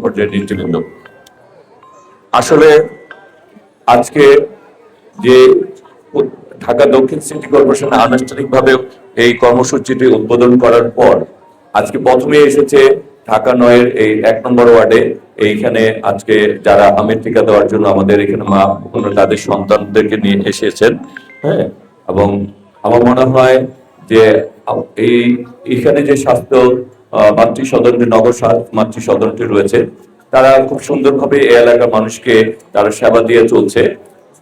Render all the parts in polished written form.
পর্যায়ের নেতৃবৃন্দ, আসলে আজকে যে ঢাকা দক্ষিণ সিটি কর্পোরেশন আনুষ্ঠানিকভাবে এই কর্মসূচিটি উদ্বোধন করার পর আজকে প্রথমে এসেছে ঢাকা ৯-এর এই ১ নম্বর ওয়ার্ডে। এইখানে আজকে যারা আমের টিকা দেওয়ার জন্য আমাদের এখানে মা তাদের সন্তানদেরকে নিয়ে এসেছেন। হ্যাঁ, এবং আমার মনে হয় যে এইখানে যে স্বাস্থ্য মাতৃ সদনটি, নগর মাতৃ সদনটি রয়েছে, তারা খুব সুন্দরভাবে এই এলাকার মানুষকে তারা সেবা দিয়ে চলছে।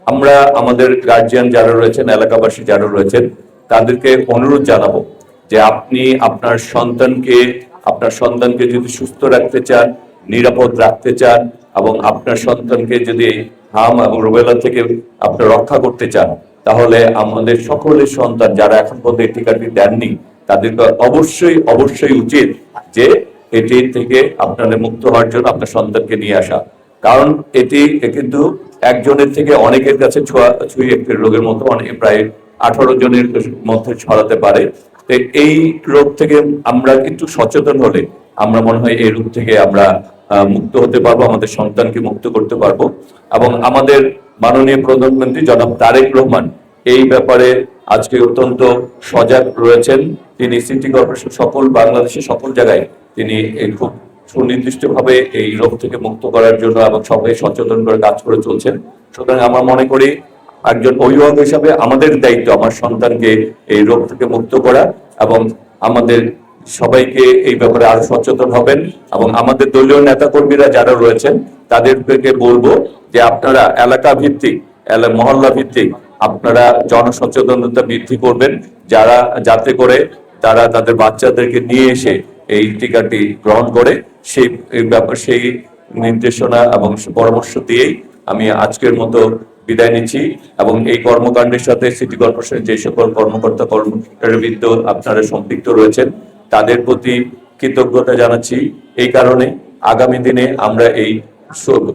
আমরা আমাদের গার্জিয়ান যারা রয়েছেন, এলাকাবাসী যারা রয়েছেন, তাদেরকে অনুরোধ জানাবো যে আপনি আপনার সন্তানকে যদি সুস্থ রাখতে চান, নিরাপদ রাখতে চান, এবং আপনার সন্তানকে যদি হাম এবং রুবেলা থেকে আপনি রক্ষা করতে চান, তাহলে আমাদের সকলের সন্তান যারা এখন পর্যন্ত এই টিকাটি দেননি, তাদেরকে অবশ্যই উচিত যে এটি থেকে আপনাদের মুক্ত হওয়ার জন্য আপনার সন্তানকে নিয়ে আসা। কারণ এটি কিন্তু একজনের থেকে অনেকের কাছে ছুঁই একটি রোগের মতো, অনেক প্রায় 18 জনের মধ্যে ছড়াতে পারে। এই রোগ থেকে আমরা একটু সচেতন হলে আমরা মনে হয় এই রোগ থেকে আমরা মুক্ত হতে পারবো, আমাদের সন্তানকে মুক্ত করতে পারবো। এবং আমাদের মাননীয় প্রধানমন্ত্রী জনাব তারেক রহমান এই ব্যাপারে আজকে অত্যন্ত সজাগ রয়েছেন। তিনি সিটি কর্পোরেশন বাংলাদেশের সকল জায়গায় তিনি খুব সুনির্দিষ্টভাবে এই রোগ থেকে মুক্ত করার জন্য এবং সবাই সচেতন করে কাজ করে চলছেন। সুতরাং আমরা মনে করি একজন অভিভাবক হিসাবে আমাদের দায়িত্ব আমার সন্তানকে এই রোগ থেকে মুক্ত করা, এবং আমাদের সবাইকে এই ব্যাপারে আরো সচেতন হবেন। এবং আমাদের দলীয় নেতা কর্মীরা যারা রয়েছেন তাদেরকে বলবো যে আপনারা এলাকা ভিত্তিক, মহল্লা ভিত্তিক আপনারা জনসচেতনতা বৃদ্ধি করবেন, যাতে করে তারা তাদের বাচ্চাদেরকে নিয়ে এসে এই টিকাটি গ্রহণ করে। সেই নির্দেশনা এবং পরামর্শ দিয়েই আমি আজকের মতো বিদায় নিচ্ছি। এবং এই কর্মকাণ্ডের সাথে সিটি কর্পোরেশনের যে সকল কর্মকর্তাবৃন্দ আপনারা সম্পৃক্ত রয়েছেন তাদের প্রতি কৃতজ্ঞতা জানাচ্ছি। এই কারণে আগামী দিনে আমরা এই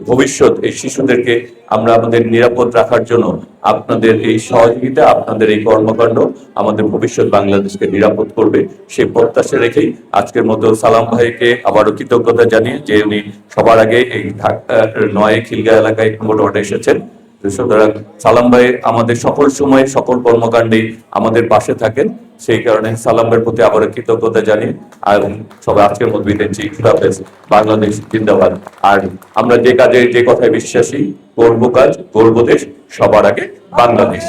ভবিষ্যৎ এই শিশুদেরকে আমরা আমাদের নিরাপদ রাখার জন্য আপনাদের এই সহযোগিতা, আপনাদের এই কর্মকাণ্ড আমাদের ভবিষ্যৎ বাংলাদেশকে নিরাপদ করবে, সেই প্রত্যাশা রেখেই আজকের মতো সালাম ভাইকে আবারও কৃতজ্ঞতা জানিয়ে যে উনি সবার আগে এই ৯ খিলগা এলাকায় ওয়ার্ডে এসেছেন। সুতরাং সালাম ভাই আমাদের সকল সময় সকল কর্মকাণ্ডে আমাদের পাশে থাকেন, সেই কারণে সালাম ভাইয়ের প্রতি আবারও কৃতজ্ঞতা জানিয়ে আর সবাই আজকের মতো বিদায় নিচ্ছি। বাংলাদেশ জিন্দাবাদ। আর আমরা যে কথায় বিশ্বাসী, গর্ব কাজ, গর্ব দেশ, সবার আগে বাংলাদেশ।